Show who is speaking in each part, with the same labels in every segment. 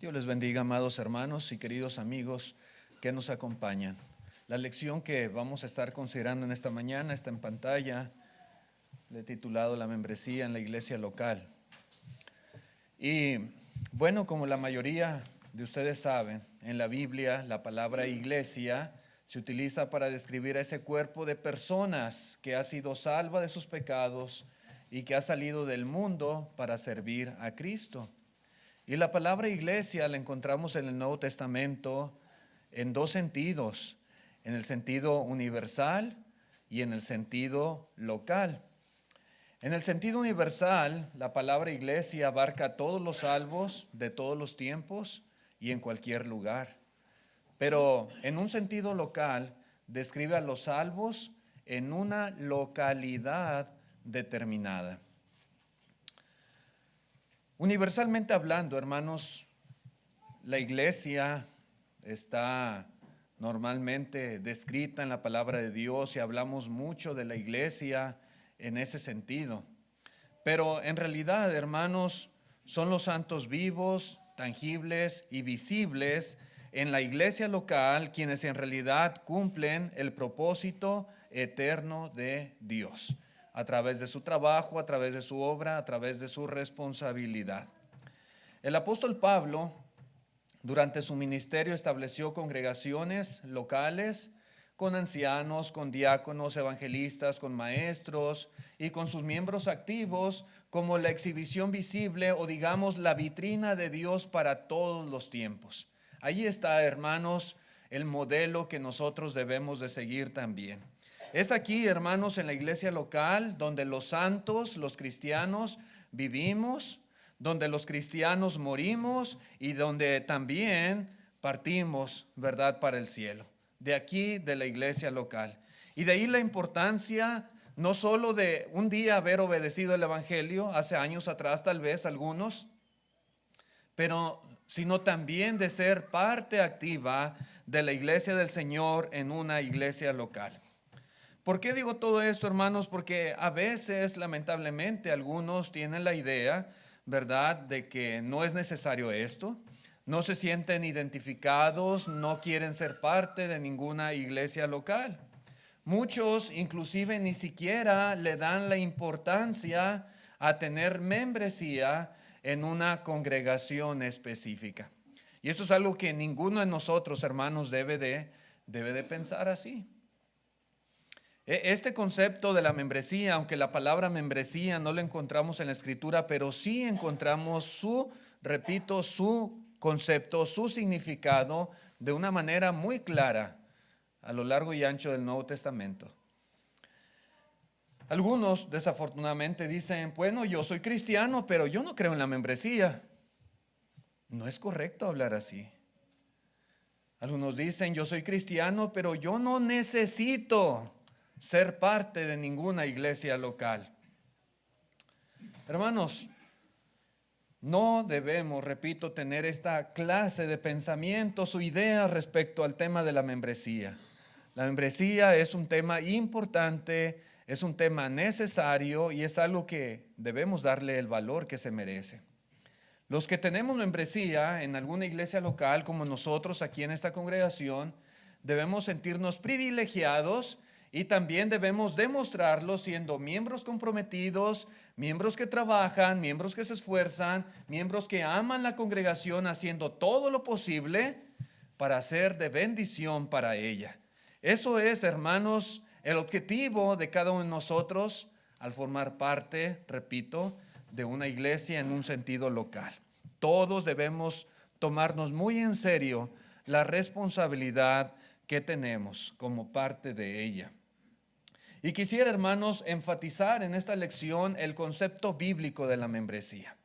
Speaker 1: Dios les bendiga, amados hermanos y queridos amigos que nos acompañan. La lección que vamos a estar considerando en esta mañana está en pantalla. Le he titulado La membresía en la iglesia local. Y bueno, como la mayoría de ustedes saben, en la Biblia la palabra iglesia se utiliza para describir a ese cuerpo de personas que ha sido salva de sus pecados y que ha salido del mundo para servir a Cristo. Y la palabra iglesia la encontramos en el Nuevo Testamento en dos sentidos, en el sentido universal y en el sentido local. En el sentido universal, la palabra iglesia abarca a todos los salvos de todos los tiempos y en cualquier lugar. Pero en un sentido local, describe a los salvos en una localidad determinada. Universalmente hablando, hermanos, la iglesia está normalmente descrita en la palabra de Dios y hablamos mucho de la iglesia en ese sentido. Pero en realidad, hermanos, son los santos vivos, tangibles y visibles en la iglesia local quienes en realidad cumplen el propósito eterno de Dios, a través de su trabajo, a través de su obra, a través de su responsabilidad. El apóstol Pablo, durante su ministerio, estableció congregaciones locales con ancianos, con diáconos, evangelistas, con maestros y con sus miembros activos como la exhibición visible o digamos la vitrina de Dios para todos los tiempos. Allí está, hermanos, el modelo que nosotros debemos de seguir también. Es aquí, hermanos, en la iglesia local donde los santos, los cristianos, vivimos, donde los cristianos morimos y donde también partimos, ¿verdad?, para el cielo. De aquí, de la iglesia local. Y de ahí la importancia no solo de un día haber obedecido el evangelio, hace años atrás tal vez algunos, pero sino también de ser parte activa de la iglesia del Señor en una iglesia local. ¿Por qué digo todo esto, hermanos? Porque a veces, lamentablemente, algunos tienen la idea, ¿verdad?, de que no es necesario esto. No se sienten identificados, no quieren ser parte de ninguna iglesia local. Muchos, inclusive, ni siquiera le dan la importancia a tener membresía en una congregación específica. Y esto es algo que ninguno de nosotros, hermanos, debe de pensar así. Este concepto de la membresía, aunque la palabra membresía no la encontramos en la Escritura, pero sí encontramos su concepto, su significado de una manera muy clara a lo largo y ancho del Nuevo Testamento. Algunos desafortunadamente dicen, bueno, yo soy cristiano, pero yo no creo en la membresía. No es correcto hablar así. Algunos dicen, yo soy cristiano, pero yo no necesito ser parte de ninguna iglesia local. Hermanos, no debemos, repito, tener esta clase de pensamientos o ideas respecto al tema de la membresía. La membresía es un tema importante, es un tema necesario y es algo que debemos darle el valor que se merece. Los que tenemos membresía en alguna iglesia local, como nosotros aquí en esta congregación, debemos sentirnos privilegiados y también debemos demostrarlo siendo miembros comprometidos, miembros que trabajan, miembros que se esfuerzan, miembros que aman la congregación, haciendo todo lo posible para ser de bendición para ella. Eso es, hermanos, el objetivo de cada uno de nosotros al formar parte, repito, de una iglesia en un sentido local. Todos debemos tomarnos muy en serio la responsabilidad que tenemos como parte de ella. Y quisiera, hermanos, enfatizar en esta lección el concepto bíblico de la membresía.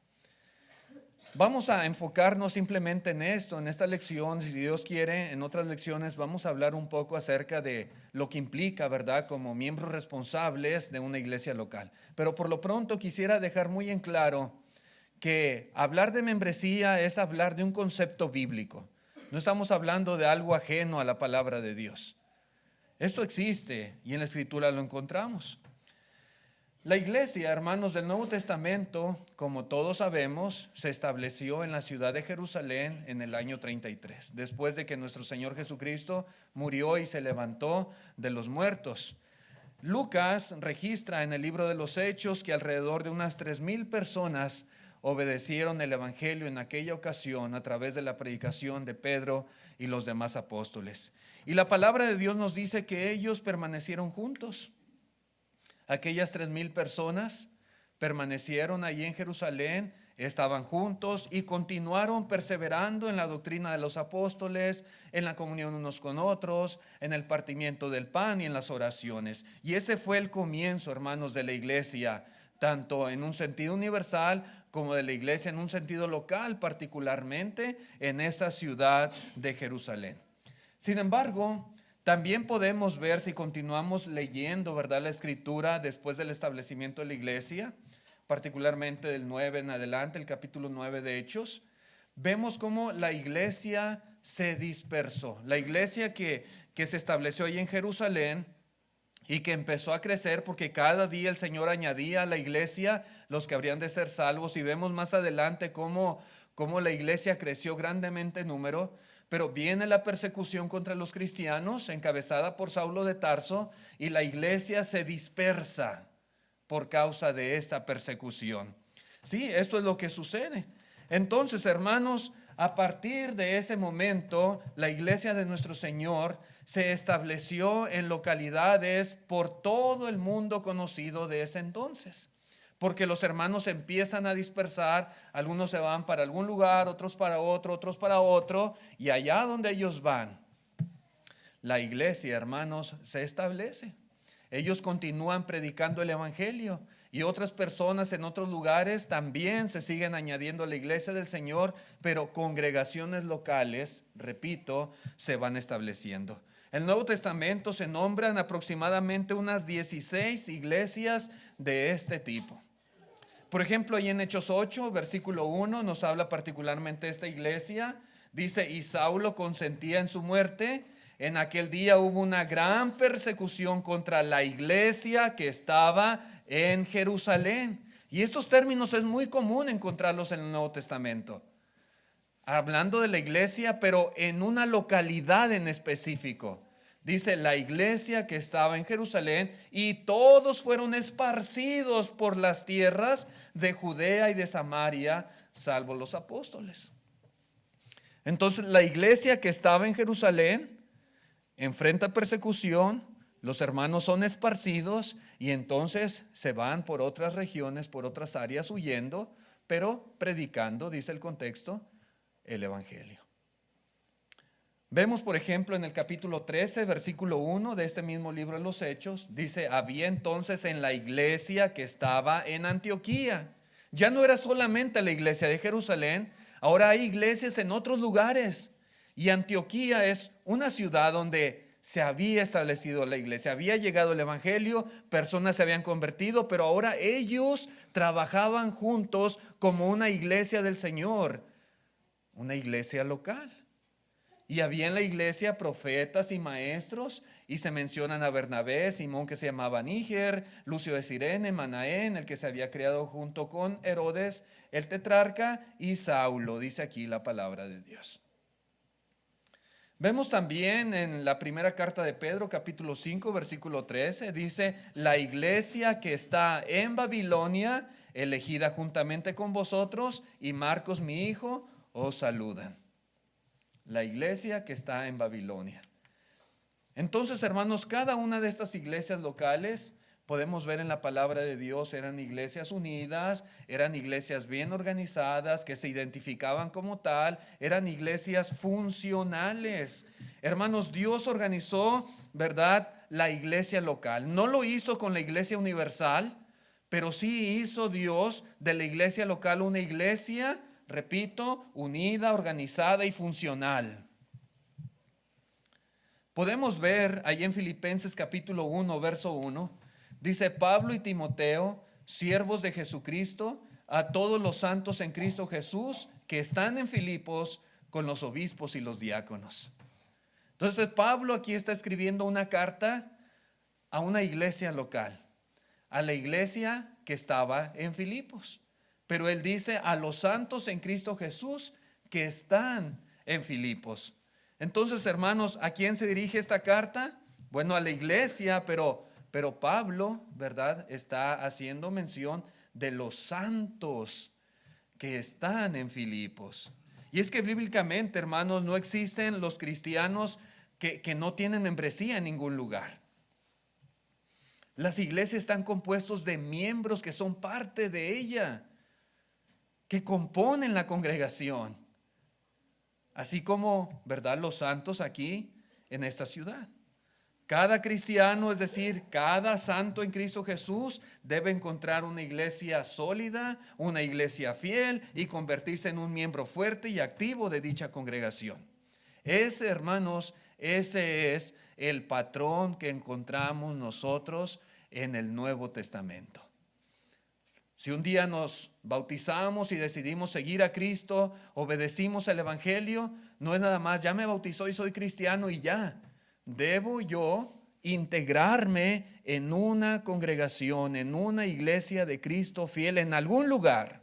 Speaker 1: Vamos a enfocarnos simplemente en esto, en esta lección. Si Dios quiere, en otras lecciones vamos a hablar un poco acerca de lo que implica, ¿verdad?, como miembros responsables de una iglesia local. Pero por lo pronto quisiera dejar muy en claro que hablar de membresía es hablar de un concepto bíblico. No estamos hablando de algo ajeno a la palabra de Dios. Esto existe y en la Escritura lo encontramos. La iglesia, hermanos del Nuevo Testamento, como todos sabemos, se estableció en la ciudad de Jerusalén en el año 33, después de que nuestro Señor Jesucristo murió y se levantó de los muertos. Lucas registra en el libro de los Hechos que alrededor de unas 3,000 personas obedecieron el Evangelio en aquella ocasión a través de la predicación de Pedro y los demás apóstoles. Y la palabra de Dios nos dice que ellos permanecieron juntos. Aquellas 3,000 personas permanecieron allí en Jerusalén, estaban juntos y continuaron perseverando en la doctrina de los apóstoles, en la comunión unos con otros, en el partimiento del pan y en las oraciones. Y ese fue el comienzo, hermanos, de la iglesia, tanto en un sentido universal como de la iglesia en un sentido local, particularmente en esa ciudad de Jerusalén. Sin embargo, también podemos ver, si continuamos leyendo, ¿verdad?, la escritura después del establecimiento de la iglesia, particularmente del 9 en adelante, el capítulo 9 de Hechos, vemos cómo la iglesia se dispersó. La iglesia que se estableció ahí en Jerusalén y que empezó a crecer porque cada día el Señor añadía a la iglesia los que habrían de ser salvos, y vemos más adelante cómo la iglesia creció grandemente en número. Pero viene la persecución contra los cristianos, encabezada por Saulo de Tarso, y la iglesia se dispersa por causa de esta persecución. Sí, esto es lo que sucede. Entonces, hermanos, a partir de ese momento, la iglesia de nuestro Señor se estableció en localidades por todo el mundo conocido de ese entonces. Porque los hermanos se empiezan a dispersar, algunos se van para algún lugar, otros para otro, otros para otro, y allá donde ellos van, la iglesia, hermanos, se establece. Ellos continúan predicando el evangelio, y otras personas en otros lugares también se siguen añadiendo a la iglesia del Señor, pero congregaciones locales, repito, se van estableciendo. En el Nuevo Testamento se nombran aproximadamente unas 16 iglesias de este tipo. Por ejemplo, ahí en Hechos 8, versículo 1, nos habla particularmente de esta iglesia. Dice, y Saulo consentía en su muerte. En aquel día hubo una gran persecución contra la iglesia que estaba en Jerusalén. Y estos términos es muy común encontrarlos en el Nuevo Testamento, hablando de la iglesia, pero en una localidad en específico. Dice, la iglesia que estaba en Jerusalén, y todos fueron esparcidos por las tierras de Judea y de Samaria, salvo los apóstoles. Entonces, la iglesia que estaba en Jerusalén enfrenta persecución, los hermanos son esparcidos y entonces se van por otras regiones, por otras áreas, huyendo, pero predicando, dice el contexto, el evangelio. Vemos, por ejemplo, en el capítulo 13, versículo 1 de este mismo libro de los Hechos, dice, había entonces en la iglesia que estaba en Antioquía. Ya no era solamente la iglesia de Jerusalén, ahora hay iglesias en otros lugares. Y Antioquía es una ciudad donde se había establecido la iglesia, había llegado el evangelio, personas se habían convertido, pero ahora ellos trabajaban juntos como una iglesia del Señor, una iglesia local. Y había en la iglesia profetas y maestros, y se mencionan a Bernabé, Simón que se llamaba Níger, Lucio de Cirene, Manaén, el que se había criado junto con Herodes, el tetrarca, y Saulo, dice aquí la palabra de Dios. Vemos también en la primera carta de Pedro, capítulo 5, versículo 13, dice, la iglesia que está en Babilonia, elegida juntamente con vosotros, y Marcos mi hijo, os saludan. La iglesia que está en Babilonia. Entonces, hermanos, cada una de estas iglesias locales, podemos ver en la palabra de Dios, eran iglesias unidas, eran iglesias bien organizadas, que se identificaban como tal, eran iglesias funcionales. Hermanos, Dios organizó, ¿verdad?, la iglesia local. No lo hizo con la iglesia universal, pero sí hizo Dios de la iglesia local una iglesia, repito, unida, organizada y funcional. Podemos ver ahí en Filipenses capítulo 1, verso 1, dice, Pablo y Timoteo, siervos de Jesucristo, a todos los santos en Cristo Jesús que están en Filipos con los obispos y los diáconos. Entonces Pablo aquí está escribiendo una carta a una iglesia local, a la iglesia que estaba en Filipos. Pero él dice a los santos en Cristo Jesús que están en Filipos. Entonces, hermanos, ¿a quién se dirige esta carta? Bueno, a la iglesia, pero Pablo, ¿verdad?, está haciendo mención de los santos que están en Filipos. Y es que bíblicamente, hermanos, no existen los cristianos que no tienen membresía en ningún lugar. Las iglesias están compuestas de miembros que son parte de ella, que componen la congregación. Así como, ¿verdad?, los santos aquí en esta ciudad. Cada cristiano, es decir, cada santo en Cristo Jesús, debe encontrar una iglesia sólida, una iglesia fiel y convertirse en un miembro fuerte y activo de dicha congregación. Ese, hermanos, ese es el patrón que encontramos nosotros en el Nuevo Testamento. Si un día nos bautizamos y decidimos seguir a Cristo, obedecimos el Evangelio, no es nada más, ya me bautizó y soy cristiano y ya. Debo yo integrarme en una congregación, en una iglesia de Cristo fiel, en algún lugar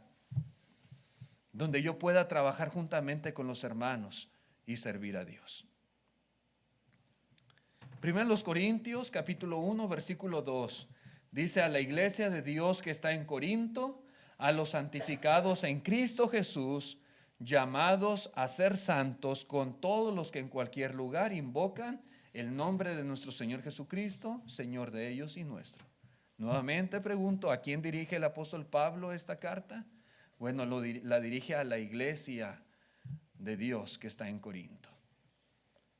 Speaker 1: donde yo pueda trabajar juntamente con los hermanos y servir a Dios. Primero los Corintios, capítulo 1, versículo 2. Dice a la iglesia de Dios que está en Corinto, a los santificados en Cristo Jesús, llamados a ser santos con todos los que en cualquier lugar invocan el nombre de nuestro Señor Jesucristo, Señor de ellos y nuestro. Nuevamente pregunto, ¿a quién dirige el apóstol Pablo esta carta? Bueno, la dirige a la iglesia de Dios que está en Corinto.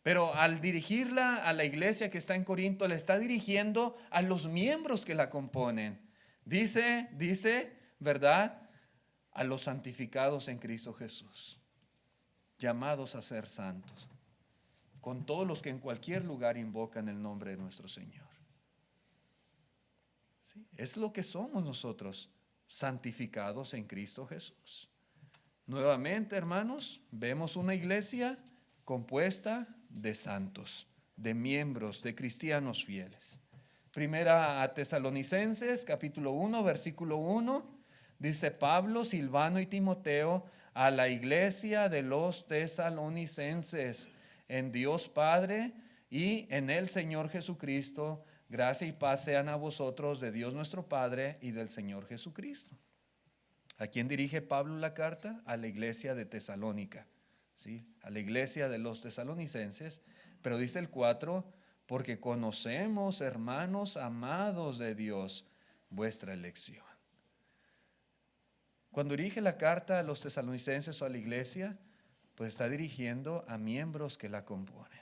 Speaker 1: Pero al dirigirla a la iglesia que está en Corinto, le está dirigiendo a los miembros que la componen. Dice, ¿verdad?, a los santificados en Cristo Jesús, llamados a ser santos, con todos los que en cualquier lugar invocan el nombre de nuestro Señor. ¿Sí? Es lo que somos nosotros, santificados en Cristo Jesús. Nuevamente, hermanos, vemos una iglesia compuesta de santos, de miembros, de cristianos fieles. Primera a Tesalonicenses, capítulo 1, versículo 1, dice Pablo, Silvano y Timoteo a la iglesia de los tesalonicenses, en Dios Padre y en el Señor Jesucristo, gracia y paz sean a vosotros de Dios nuestro Padre y del Señor Jesucristo. ¿A quién dirige Pablo la carta? A la iglesia de Tesalónica, ¿sí?, a la iglesia de los tesalonicenses. Pero dice el 4, porque conocemos, hermanos amados de Dios, vuestra elección. Cuando dirige la carta a los tesalonicenses o a la iglesia, pues está dirigiendo a miembros que la componen.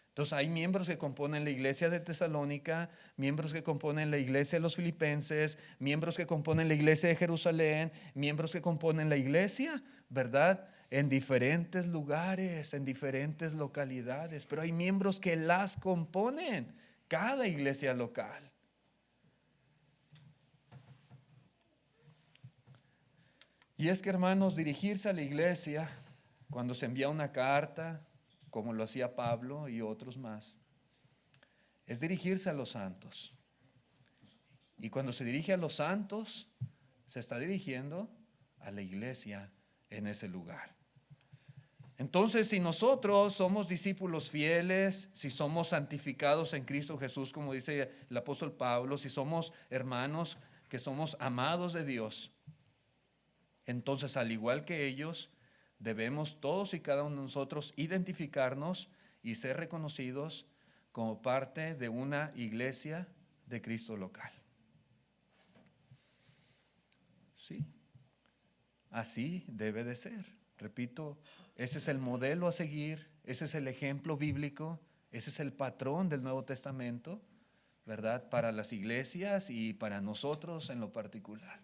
Speaker 1: Entonces hay miembros que componen la iglesia de Tesalónica, miembros que componen la iglesia de los filipenses, miembros que componen la iglesia de Jerusalén, miembros que componen la iglesia, ¿verdad?, en diferentes lugares, en diferentes localidades, pero hay miembros que las componen, cada iglesia local. Y es que, hermanos, dirigirse a la iglesia cuando se envía una carta, como lo hacía Pablo y otros más, es dirigirse a los santos. Y cuando se dirige a los santos, se está dirigiendo a la iglesia en ese lugar. Entonces, si nosotros somos discípulos fieles, si somos santificados en Cristo Jesús, como dice el apóstol Pablo, si somos hermanos que somos amados de Dios, entonces, al igual que ellos, debemos todos y cada uno de nosotros identificarnos y ser reconocidos como parte de una iglesia de Cristo local. Sí, así debe de ser. Repito, ese es el modelo a seguir, ese es el ejemplo bíblico, ese es el patrón del Nuevo Testamento, ¿verdad?, para las iglesias y para nosotros en lo particular.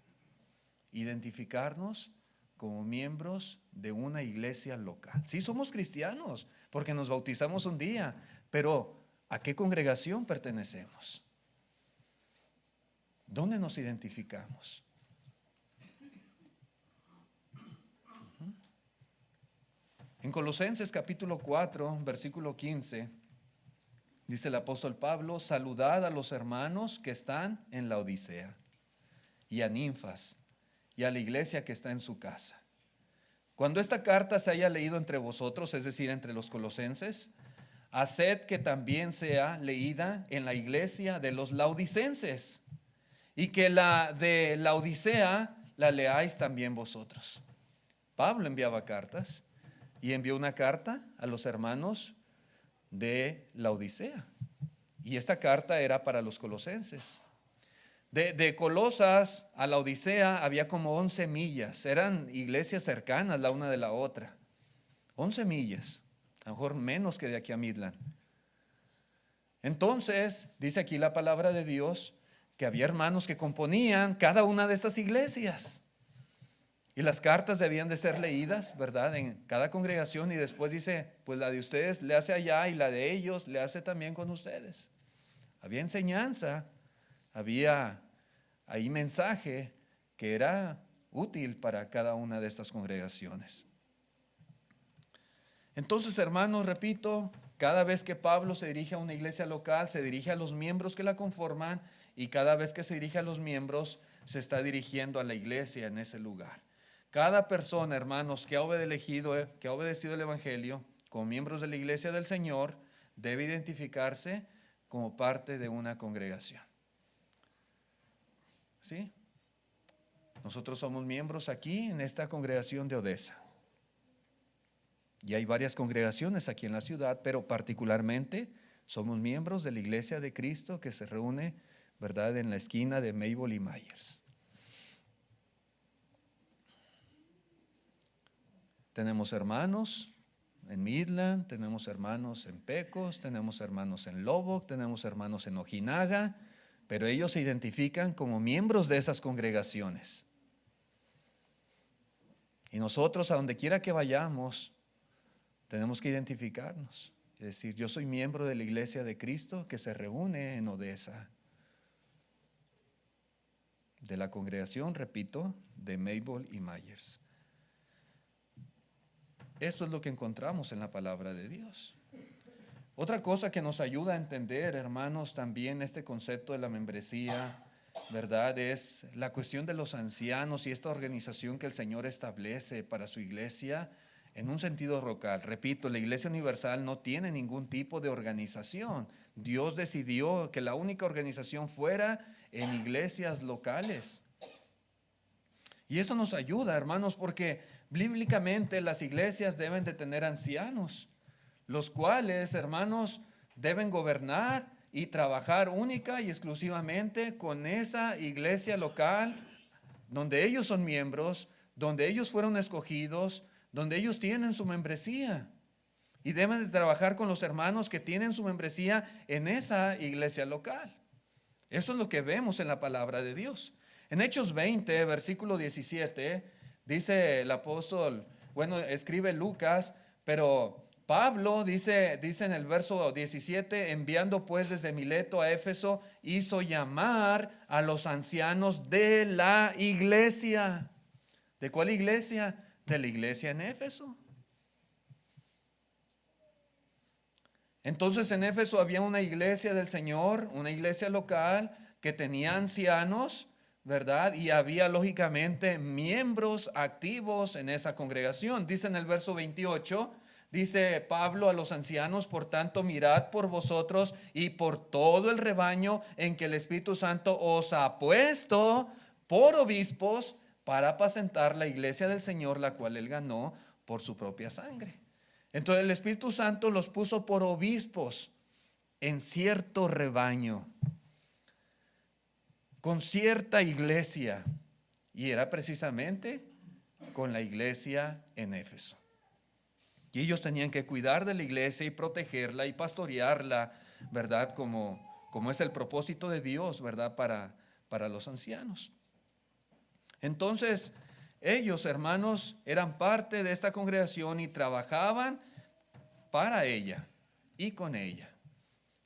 Speaker 1: Identificarnos como miembros de una iglesia local. Sí, somos cristianos porque nos bautizamos un día, pero ¿a qué congregación pertenecemos? ¿Dónde nos identificamos? En Colosenses capítulo 4, versículo 15, dice el apóstol Pablo, saludad a los hermanos que están en la Odisea, y a Ninfas, y a la iglesia que está en su casa. Cuando esta carta se haya leído entre vosotros, es decir, entre los colosenses, haced que también sea leída en la iglesia de los laodicenses, y que la de la Odisea la leáis también vosotros. Pablo enviaba cartas y envió una carta a los hermanos de la Odisea. Y esta carta era para los colosenses. De Colosas a la Odisea había como 11 millas. Eran iglesias cercanas la una de la otra. 11 millas, a lo mejor menos que de aquí a Midland. Entonces, dice aquí la palabra de Dios, que había hermanos que componían cada una de estas iglesias. Y las cartas debían de ser leídas, ¿verdad? En cada congregación, y después dice, pues la de ustedes le hace allá y la de ellos le hace también con ustedes. Había enseñanza, había ahí mensaje que era útil para cada una de estas congregaciones. Entonces, hermanos, repito, cada vez que Pablo se dirige a una iglesia local, se dirige a los miembros que la conforman, y cada vez que se dirige a los miembros, se está dirigiendo a la iglesia en ese lugar. Cada persona, hermanos, que ha obedecido el Evangelio como miembros de la iglesia del Señor, debe identificarse como parte de una congregación. ¿Sí? Nosotros somos miembros aquí en esta congregación de Odessa. Y hay varias congregaciones aquí en la ciudad, pero particularmente somos miembros de la iglesia de Cristo que se reúne, ¿verdad?, en la esquina de Maple y Myers. Tenemos hermanos en Midland, tenemos hermanos en Pecos, tenemos hermanos en Lubbock, tenemos hermanos en Ojinaga, pero ellos se identifican como miembros de esas congregaciones. Y nosotros, a donde quiera que vayamos, tenemos que identificarnos. Es decir, yo soy miembro de la iglesia de Cristo que se reúne en Odessa. De la congregación, repito, de Maple y Myers. Esto es lo que encontramos en la palabra de Dios. Otra cosa que nos ayuda a entender, hermanos, también este concepto de la membresía, ¿verdad?, es la cuestión de los ancianos y esta organización que el Señor establece para su iglesia en un sentido local. Repito, la Iglesia Universal no tiene ningún tipo de organización. Dios decidió que la única organización fuera en iglesias locales. Y eso nos ayuda, hermanos, porque bíblicamente las iglesias deben de tener ancianos, los cuales, hermanos, deben gobernar y trabajar única y exclusivamente con esa iglesia local donde ellos son miembros, donde ellos fueron escogidos, donde ellos tienen su membresía. Y deben de trabajar con los hermanos que tienen su membresía en esa iglesia local. Eso es lo que vemos en la palabra de Dios. En Hechos 20, versículo 17, dice el apóstol, escribe Lucas, pero Pablo dice en el verso 17, enviando pues desde Mileto a Éfeso, hizo llamar a los ancianos de la iglesia. ¿De cuál iglesia? De la iglesia en Éfeso. Entonces en Éfeso había una iglesia del Señor, una iglesia local que tenía ancianos, ¿verdad? Y había lógicamente miembros activos en esa congregación. Dice en el verso 28, dice Pablo a los ancianos, por tanto mirad por vosotros y por todo el rebaño en que el Espíritu Santo os ha puesto por obispos para apacentar la iglesia del Señor, la cual él ganó por su propia sangre. Entonces el Espíritu Santo los puso por obispos en cierto rebaño, con cierta iglesia, y era precisamente con la iglesia en Éfeso. Y ellos tenían que cuidar de la iglesia y protegerla y pastorearla, ¿verdad? Como es el propósito de Dios, ¿verdad? Para los ancianos. Entonces, ellos, hermanos, eran parte de esta congregación y trabajaban para ella y con ella.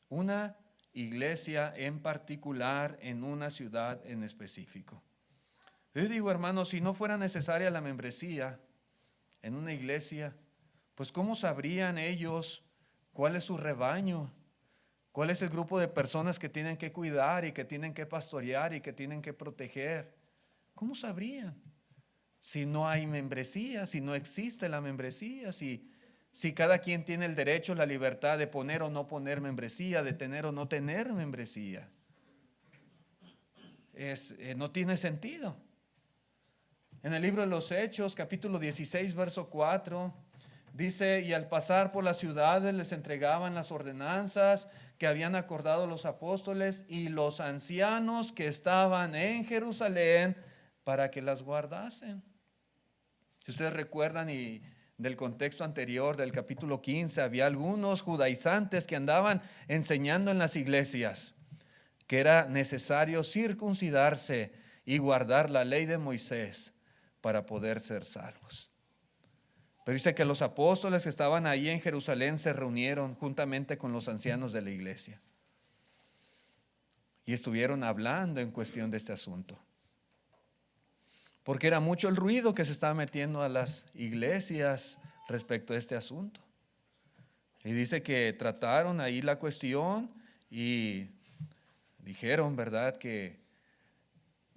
Speaker 1: Una iglesia en particular en una ciudad en específico. Yo digo, hermanos, si no fuera necesaria la membresía en una iglesia, pues ¿cómo sabrían ellos cuál es su rebaño? ¿Cuál es el grupo de personas que tienen que cuidar y que tienen que pastorear y que tienen que proteger? ¿Cómo sabrían? Si no hay membresía, si no existe la membresía, si cada quien tiene el derecho, la libertad de poner o no poner membresía, de tener o no tener membresía. No tiene sentido. En el libro de los Hechos, capítulo 16, verso 4, dice: y al pasar por las ciudades les entregaban las ordenanzas que habían acordado los apóstoles y los ancianos que estaban en Jerusalén para que las guardasen. Si ustedes recuerdan y del contexto anterior del capítulo 15, había algunos judaizantes que andaban enseñando en las iglesias que era necesario circuncidarse y guardar la ley de Moisés para poder ser salvos. Pero dice que los apóstoles que estaban ahí en Jerusalén se reunieron juntamente con los ancianos de la iglesia y estuvieron hablando en cuestión de este asunto, porque era mucho el ruido que se estaba metiendo a las iglesias respecto a este asunto. Y dice que trataron ahí la cuestión y dijeron, ¿verdad?, que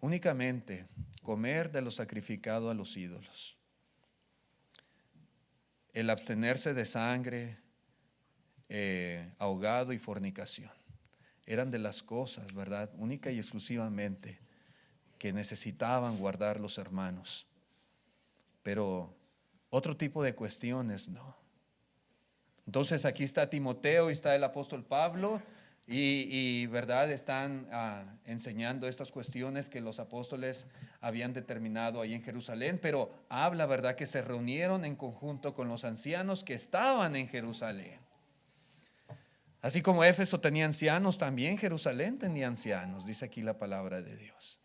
Speaker 1: únicamente comer de lo sacrificado a los ídolos, el abstenerse de sangre, ahogado y fornicación, eran de las cosas, ¿verdad?, única y exclusivamente que necesitaban guardar los hermanos. Pero otro tipo de cuestiones no. Entonces aquí está Timoteo y está el apóstol Pablo y verdad, están enseñando estas cuestiones que los apóstoles habían determinado ahí en Jerusalén, pero habla, verdad, que se reunieron en conjunto con los ancianos que estaban en Jerusalén. Así como Éfeso tenía ancianos, también Jerusalén tenía ancianos, dice aquí la palabra de Dios.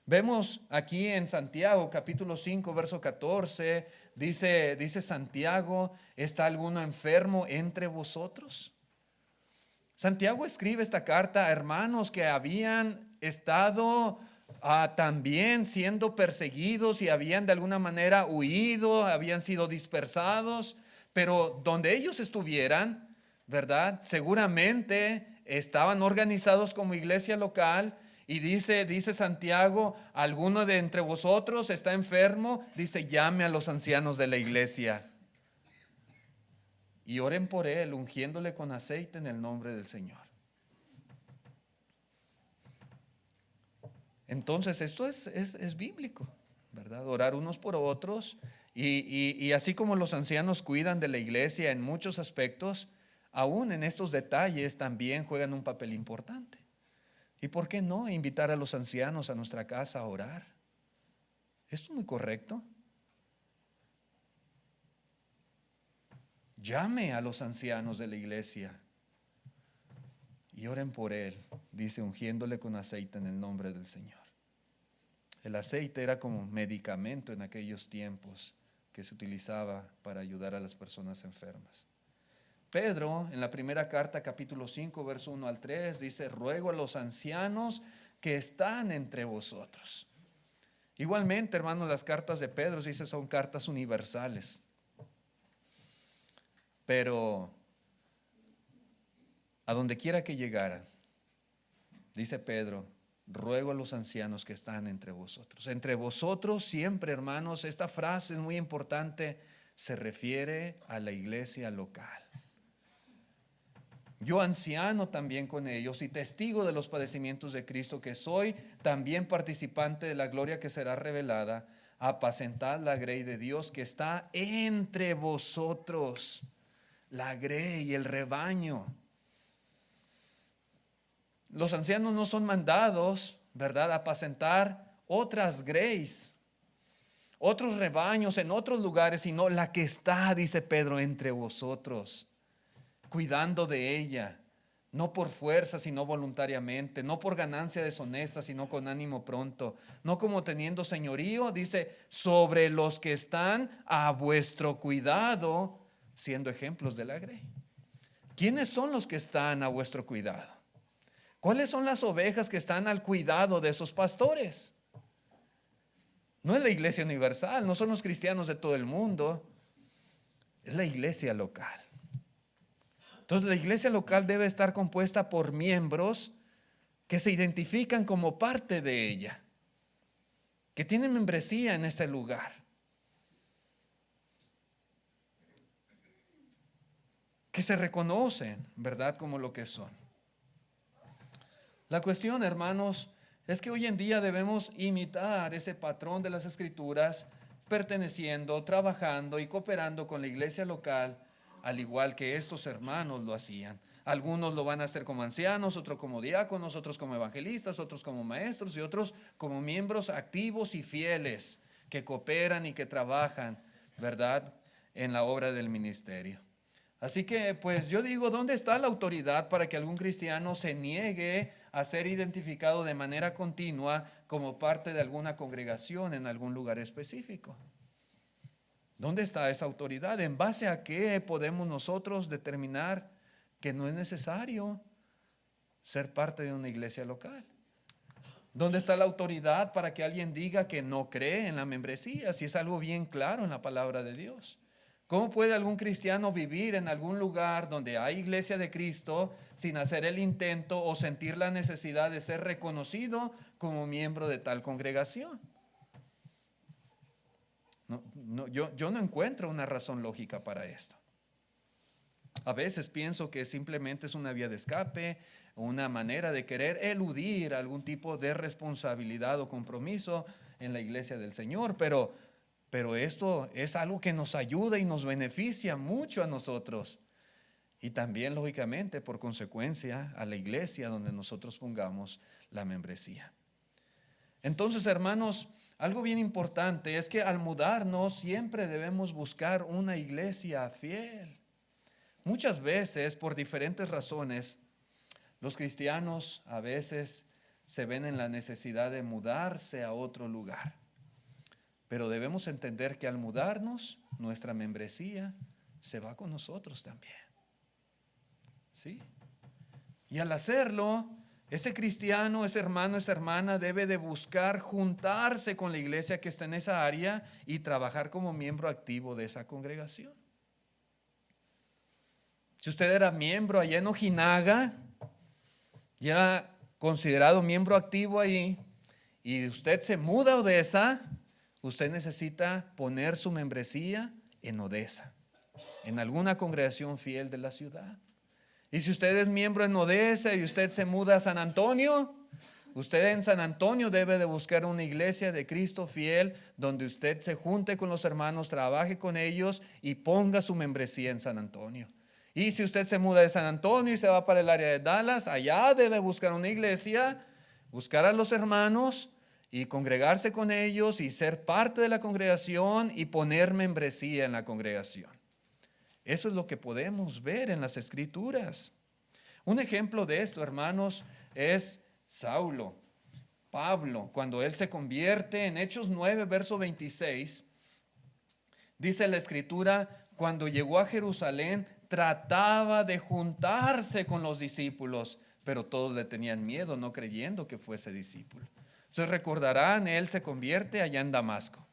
Speaker 1: Vemos aquí en Santiago capítulo 5 verso 14, dice Santiago: ¿está alguno enfermo entre vosotros? Santiago escribe esta carta a hermanos que habían estado también siendo perseguidos y habían de alguna manera huido, habían sido dispersados, pero donde ellos estuvieran, ¿verdad?, seguramente estaban organizados como iglesia local. Y dice Santiago: alguno de entre vosotros está enfermo, dice, llame a los ancianos de la iglesia y oren por él, ungiéndole con aceite en el nombre del Señor. Entonces esto es bíblico, ¿verdad? Orar unos por otros y así como los ancianos cuidan de la iglesia en muchos aspectos, aún en estos detalles también juegan un papel importante. ¿Y por qué no invitar a los ancianos a nuestra casa a orar? Esto es muy correcto. Llame a los ancianos de la iglesia y oren por él, dice, ungiéndole con aceite en el nombre del Señor. El aceite era como medicamento en aquellos tiempos que se utilizaba para ayudar a las personas enfermas. Pedro, en la primera carta, capítulo 5, verso 1 al 3, dice: ruego a los ancianos que están entre vosotros. Igualmente, hermanos, las cartas de Pedro, dice, son cartas universales. Pero a donde quiera que llegaran, dice Pedro: ruego a los ancianos que están entre vosotros. Entre vosotros siempre, hermanos, esta frase es muy importante, se refiere a la iglesia local. Yo, anciano también con ellos y testigo de los padecimientos de Cristo, que soy también participante de la gloria que será revelada, apacentad la grey de Dios que está entre vosotros. La grey, el rebaño. Los ancianos no son mandados, ¿verdad?, a apacentar otras greyes, otros rebaños en otros lugares, sino la que está, dice Pedro, entre vosotros, cuidando de ella, no por fuerza, sino voluntariamente, no por ganancia deshonesta, sino con ánimo pronto, no como teniendo señorío, dice, sobre los que están a vuestro cuidado, siendo ejemplos de la grey. ¿Quiénes son los que están a vuestro cuidado? ¿Cuáles son las ovejas que están al cuidado de esos pastores? No es la iglesia universal, no son los cristianos de todo el mundo, es la iglesia local. Entonces la iglesia local debe estar compuesta por miembros que se identifican como parte de ella, que tienen membresía en ese lugar, que se reconocen, ¿verdad?, como lo que son. La cuestión, hermanos, es que hoy en día debemos imitar ese patrón de las Escrituras, perteneciendo, trabajando y cooperando con la iglesia local, al igual que estos hermanos lo hacían. Algunos lo van a hacer como ancianos, otros como diáconos, otros como evangelistas, otros como maestros y otros como miembros activos y fieles que cooperan y que trabajan, ¿verdad?, en la obra del ministerio. Así que, pues yo digo, ¿dónde está la autoridad para que algún cristiano se niegue a ser identificado de manera continua como parte de alguna congregación en algún lugar específico? ¿Dónde está esa autoridad? ¿En base a qué podemos nosotros determinar que no es necesario ser parte de una iglesia local? ¿Dónde está la autoridad para que alguien diga que no cree en la membresía, si es algo bien claro en la palabra de Dios? ¿Cómo puede algún cristiano vivir en algún lugar donde hay iglesia de Cristo sin hacer el intento o sentir la necesidad de ser reconocido como miembro de tal congregación? Yo no encuentro una razón lógica para esto. A veces pienso que simplemente es una vía de escape, una manera de querer eludir algún tipo de responsabilidad o compromiso en la iglesia del Señor, pero esto es algo que nos ayuda y nos beneficia mucho a nosotros. Y también, lógicamente, por consecuencia, a la iglesia donde nosotros pongamos la membresía. Entonces, hermanos, algo bien importante es que al mudarnos siempre debemos buscar una iglesia fiel. Muchas veces, por diferentes razones, los cristianos a veces se ven en la necesidad de mudarse a otro lugar. Pero debemos entender que al mudarnos, nuestra membresía se va con nosotros también. ¿Sí? Y al hacerlo, ese cristiano, ese hermano, esa hermana debe de buscar juntarse con la iglesia que está en esa área y trabajar como miembro activo de esa congregación. Si usted era miembro allá en Ojinaga y era considerado miembro activo ahí, y usted se muda a Odessa, usted necesita poner su membresía en Odessa, en alguna congregación fiel de la ciudad. Y si usted es miembro en Odessa y usted se muda a San Antonio, usted en San Antonio debe de buscar una iglesia de Cristo fiel donde usted se junte con los hermanos, trabaje con ellos y ponga su membresía en San Antonio. Y si usted se muda de San Antonio y se va para el área de Dallas, allá debe buscar una iglesia, buscar a los hermanos y congregarse con ellos y ser parte de la congregación y poner membresía en la congregación. Eso es lo que podemos ver en las Escrituras. Un ejemplo de esto, hermanos, es Saulo, Pablo, cuando él se convierte en Hechos 9, verso 26, dice la Escritura, cuando llegó a Jerusalén, trataba de juntarse con los discípulos, pero todos le tenían miedo, no creyendo que fuese discípulo. Entonces recordarán, él se convierte allá en Damasco.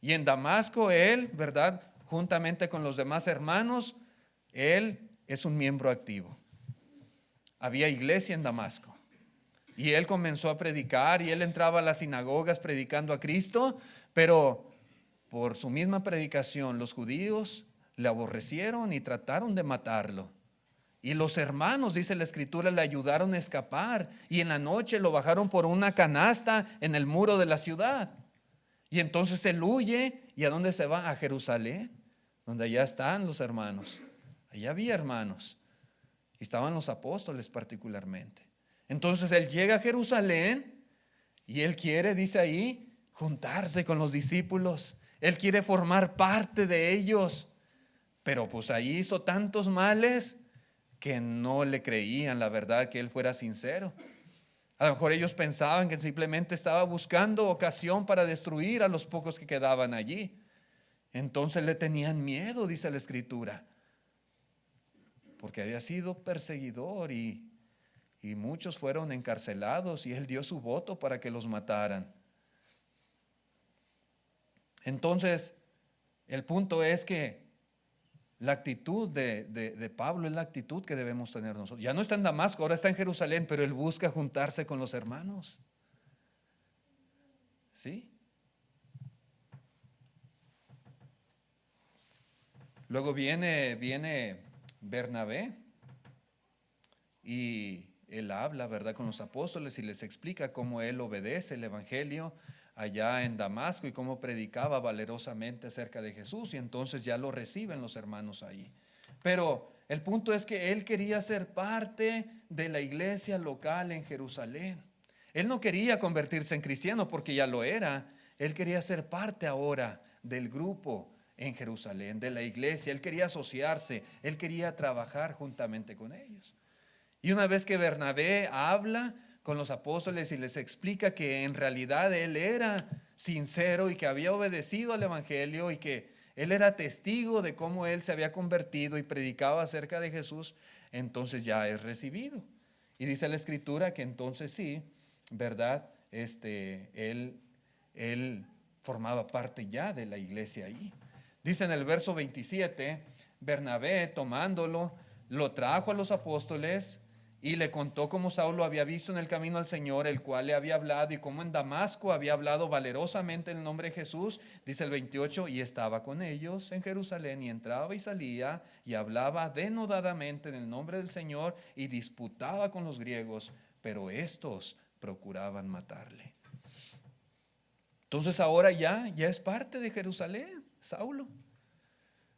Speaker 1: Y en Damasco él, ¿verdad?, juntamente con los demás hermanos, él es un miembro activo. Había iglesia en Damasco. Y él comenzó a predicar y él entraba a las sinagogas predicando a Cristo, pero por su misma predicación los judíos le aborrecieron y trataron de matarlo. Y los hermanos, dice la Escritura, le ayudaron a escapar y en la noche lo bajaron por una canasta en el muro de la ciudad. Y entonces él huye. ¿Y a dónde se va? A Jerusalén, donde allá están los hermanos. Allá había hermanos. Y estaban los apóstoles particularmente. Entonces él llega a Jerusalén y él quiere, dice ahí, juntarse con los discípulos. Él quiere formar parte de ellos. Pero pues ahí hizo tantos males que no le creían la verdad que él fuera sincero. A lo mejor ellos pensaban que simplemente estaba buscando ocasión para destruir a los pocos que quedaban allí. Entonces le tenían miedo, dice la Escritura, porque había sido perseguidor y muchos fueron encarcelados y él dio su voto para que los mataran. Entonces, el punto es que La actitud de Pablo es la actitud que debemos tener nosotros. Ya no está en Damasco, ahora está en Jerusalén, pero él busca juntarse con los hermanos. ¿Sí? Luego viene Bernabé y él habla, ¿verdad?, con los apóstoles y les explica cómo él obedece el evangelio allá en Damasco y cómo predicaba valerosamente acerca de Jesús, y entonces ya lo reciben los hermanos ahí. Pero el punto es que él quería ser parte de la iglesia local en Jerusalén. Él no quería convertirse en cristiano porque ya lo era. Él quería ser parte ahora del grupo en Jerusalén, de la iglesia. Él quería asociarse, él quería trabajar juntamente con ellos. Y una vez que Bernabé habla con los apóstoles y les explica que en realidad él era sincero y que había obedecido al evangelio y que él era testigo de cómo él se había convertido y predicaba acerca de Jesús, entonces ya es recibido. Y dice la escritura que entonces sí, ¿verdad? Él formaba parte ya de la iglesia ahí. Dice en el verso 27, Bernabé tomándolo, lo trajo a los apóstoles y le contó cómo Saulo había visto en el camino al Señor, el cual le había hablado, y cómo en Damasco había hablado valerosamente el nombre de Jesús. Dice el 28, y estaba con ellos en Jerusalén, y entraba y salía, y hablaba denodadamente en el nombre del Señor, y disputaba con los griegos, pero estos procuraban matarle. Entonces ahora ya es parte de Jerusalén, Saulo.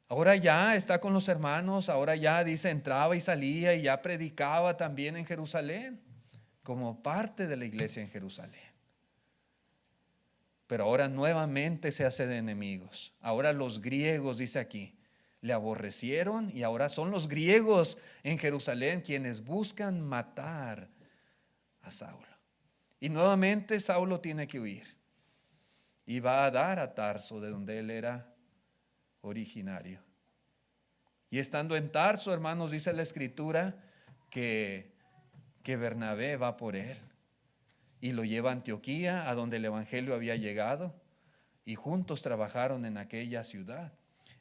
Speaker 1: Ahora ya está con los hermanos, ahora ya dice entraba y salía y ya predicaba también en Jerusalén, como parte de la iglesia en Jerusalén. Pero ahora nuevamente se hace de enemigos. Ahora los griegos, dice aquí, le aborrecieron y ahora son los griegos en Jerusalén quienes buscan matar a Saulo. Y nuevamente Saulo tiene que huir y va a dar a Tarso, de donde él era originario. Y estando en Tarso, hermanos, dice la escritura que Bernabé va por él y lo lleva a Antioquía, a donde el evangelio había llegado, y juntos trabajaron en aquella ciudad.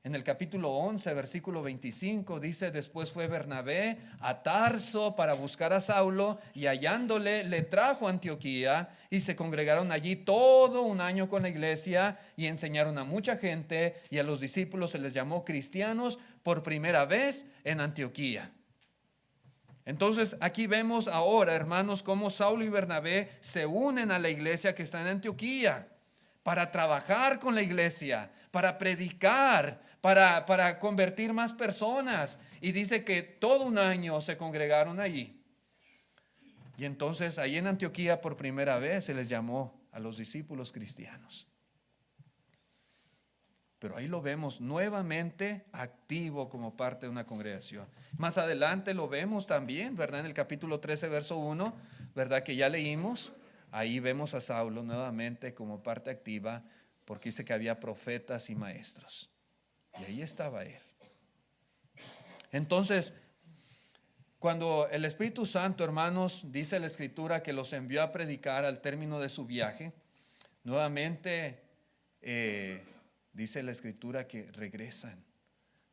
Speaker 1: En el capítulo 11, versículo 25, dice: después fue Bernabé a Tarso para buscar a Saulo, y hallándole le trajo a Antioquía, y se congregaron allí todo un año con la iglesia y enseñaron a mucha gente, y a los discípulos se les llamó cristianos por primera vez en Antioquía. Entonces aquí vemos ahora, hermanos, cómo Saulo y Bernabé se unen a la iglesia que está en Antioquía para trabajar con la iglesia, para predicar, para convertir más personas. Y dice que todo un año se congregaron allí. Y entonces ahí en Antioquía por primera vez se les llamó a los discípulos cristianos. Pero ahí lo vemos nuevamente activo como parte de una congregación. Más adelante lo vemos también, ¿verdad? En el capítulo 13, verso 1, ¿verdad? Que ya leímos. Ahí vemos a Saulo nuevamente como parte activa, porque dice que había profetas y maestros. Y ahí estaba él. Entonces, cuando el Espíritu Santo, hermanos, dice la Escritura que los envió a predicar al término de su viaje, nuevamente dice la Escritura que regresan,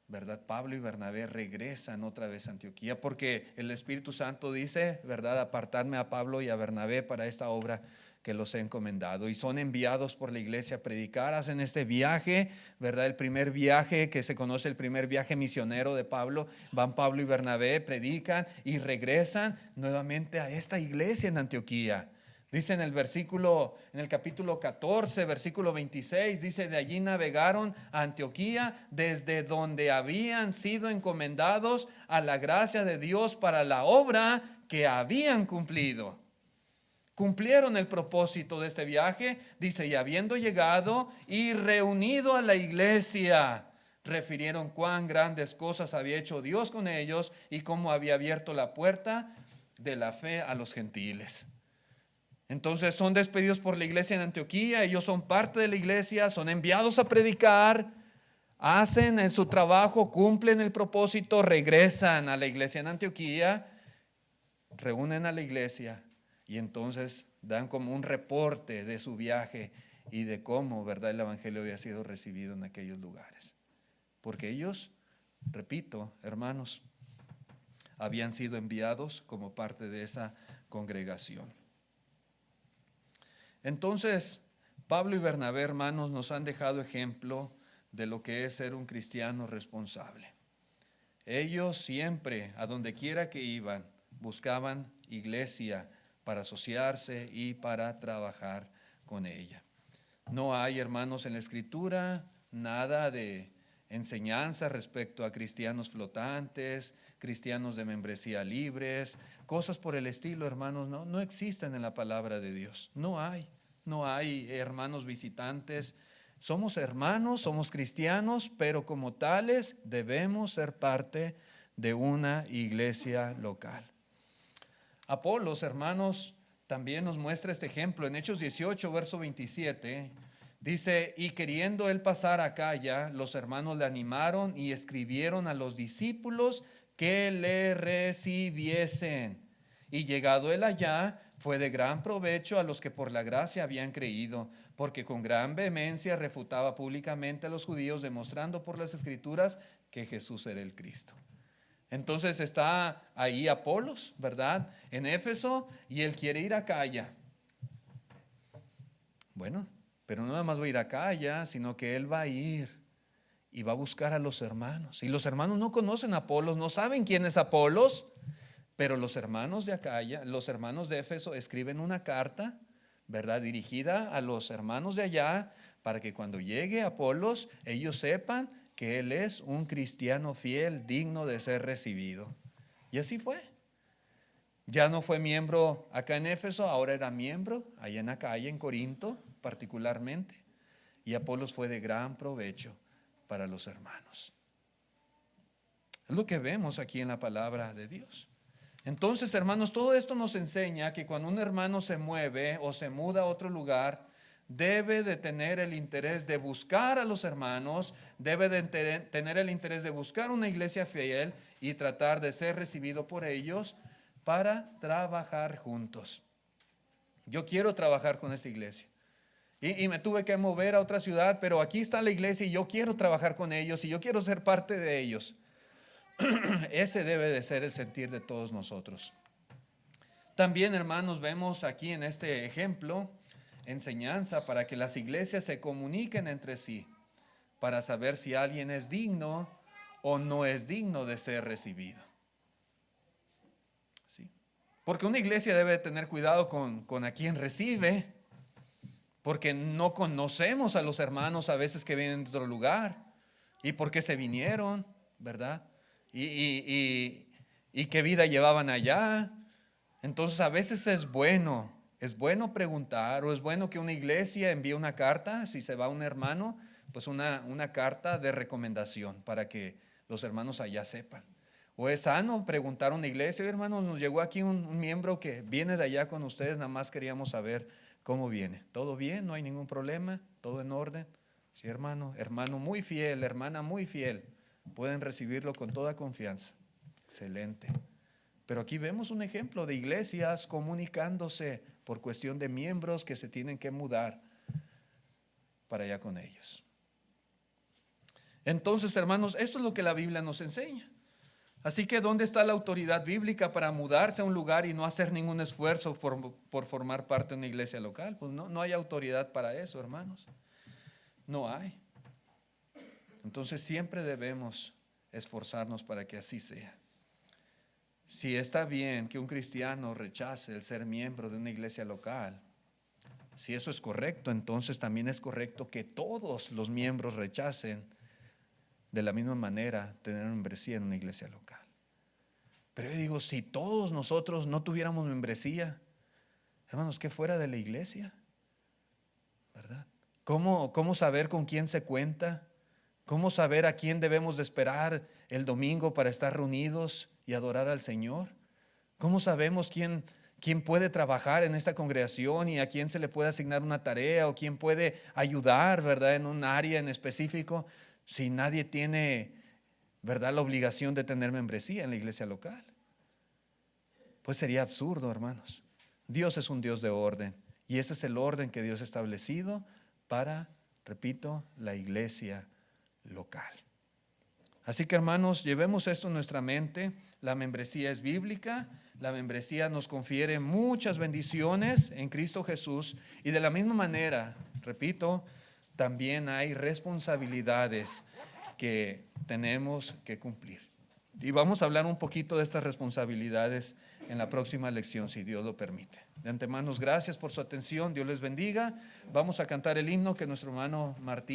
Speaker 1: ¿verdad? Pablo y Bernabé regresan otra vez a Antioquía, porque el Espíritu Santo dice, ¿verdad? Apartadme a Pablo y a Bernabé para esta obra que los he encomendado. Y son enviados por la iglesia a predicar, hacen este viaje, ¿verdad? El primer viaje que se conoce, el primer viaje misionero de Pablo. Van Pablo y Bernabé, predican y regresan nuevamente a esta iglesia en Antioquía. Dice en el capítulo 14, versículo 26, dice: de allí navegaron a Antioquía, desde donde habían sido encomendados a la gracia de Dios para la obra que habían cumplido. Cumplieron el propósito de este viaje, dice, y habiendo llegado y reunido a la iglesia, refirieron cuán grandes cosas había hecho Dios con ellos y cómo había abierto la puerta de la fe a los gentiles. Entonces son despedidos por la iglesia en Antioquía, ellos son parte de la iglesia, son enviados a predicar, hacen en su trabajo, cumplen el propósito, regresan a la iglesia en Antioquía, reúnen a la iglesia y entonces dan como un reporte de su viaje y de cómo, ¿verdad?, el evangelio había sido recibido en aquellos lugares. Porque ellos repito, hermanos, habían sido enviados como parte de esa congregación. Entonces, Pablo y Bernabé, hermanos, nos han dejado ejemplo de lo que es ser un cristiano responsable. Ellos siempre, a donde quiera que iban, buscaban iglesia para asociarse y para trabajar con ella. No hay, hermanos, en la Escritura nada de enseñanza respecto a cristianos flotantes, cristianos de membresía libres, cosas por el estilo, hermanos, no existen en la palabra de Dios. No hay hermanos visitantes. Somos hermanos, somos cristianos, pero como tales debemos ser parte de una iglesia local. Apolos, hermanos, también nos muestra este ejemplo. En Hechos 18, verso 27, dice: y queriendo él pasar a Acaya, los hermanos le animaron y escribieron a los discípulos que le recibiesen. Y llegado él allá, fue de gran provecho a los que por la gracia habían creído, porque con gran vehemencia refutaba públicamente a los judíos, demostrando por las Escrituras que Jesús era el Cristo. Entonces está ahí Apolos, ¿verdad?, en Éfeso, y él quiere ir a Acaya. Bueno, pero no nada más va a ir a Acaya, sino que él va a ir y va a buscar a los hermanos. Y los hermanos no conocen a Apolos, no saben quién es Apolos, pero los hermanos de Acaya, los hermanos de Éfeso escriben una carta, ¿verdad?, dirigida a los hermanos de allá, para que cuando llegue Apolos, ellos sepan que él es un cristiano fiel, digno de ser recibido. Y así fue. Ya no fue miembro acá en Éfeso, ahora era miembro allá en Acaya, en Corinto particularmente. Y Apolos fue de gran provecho para los hermanos. Es lo que vemos aquí en la palabra de Dios. Entonces, hermanos, todo esto nos enseña que cuando un hermano se mueve o se muda a otro lugar, debe de tener el interés de buscar a los hermanos, debe de tener el interés de buscar una iglesia fiel y tratar de ser recibido por ellos para trabajar juntos. Yo quiero trabajar con esta iglesia y me tuve que mover a otra ciudad, pero aquí está la iglesia y yo quiero trabajar con ellos y yo quiero ser parte de ellos. Ese debe de ser el sentir de todos nosotros. También, hermanos, vemos aquí en este ejemplo enseñanza para que las iglesias se comuniquen entre sí, para saber si alguien es digno o no es digno de ser recibido. ¿Sí? Porque una iglesia debe tener cuidado con a quien recibe, porque no conocemos a los hermanos a veces que vienen de otro lugar y por qué se vinieron, ¿verdad? Y qué vida llevaban allá. Entonces a veces es bueno preguntar, o es bueno que una iglesia envíe una carta, si se va un hermano, pues una carta de recomendación para que los hermanos allá sepan. O es sano preguntar a una iglesia: hermanos, nos llegó aquí un miembro que viene de allá con ustedes, nada más queríamos saber cómo viene. ¿Todo bien? ¿No hay ningún problema? ¿Todo en orden? Sí, hermano muy fiel, hermana muy fiel, pueden recibirlo con toda confianza. Excelente. Pero aquí vemos un ejemplo de iglesias comunicándose por cuestión de miembros que se tienen que mudar para allá con ellos. Entonces, hermanos, esto es lo que la Biblia nos enseña. Así que, ¿dónde está la autoridad bíblica para mudarse a un lugar y no hacer ningún esfuerzo por formar parte de una iglesia local? Pues no hay autoridad para eso, hermanos. No hay. Entonces, siempre debemos esforzarnos para que así sea. Si está bien que un cristiano rechace el ser miembro de una iglesia local, si eso es correcto, entonces también es correcto que todos los miembros rechacen de la misma manera tener membresía en una iglesia local. Pero yo digo, si todos nosotros no tuviéramos membresía, hermanos, ¿qué fuera de la iglesia? ¿Verdad? ¿Cómo saber con quién se cuenta? ¿Cómo saber a quién debemos de esperar el domingo para estar reunidos y adorar al Señor? ¿Cómo sabemos quién puede trabajar en esta congregación y a quién se le puede asignar una tarea o quién puede ayudar, ¿verdad?, en un área en específico, si nadie tiene, ¿verdad?, la obligación de tener membresía en la iglesia local? Pues sería absurdo, hermanos. Dios es un Dios de orden y ese es el orden que Dios ha establecido para, repito, la iglesia local. Así que hermanos, llevemos esto en nuestra mente. La membresía es bíblica. La membresía nos confiere muchas bendiciones en Cristo Jesús. Y de la misma manera, repito, también hay responsabilidades que tenemos que cumplir. Y vamos a hablar un poquito de estas responsabilidades en la próxima lección, si Dios lo permite. De antemano, gracias por su atención. Dios les bendiga. Vamos a cantar el himno que nuestro hermano Martín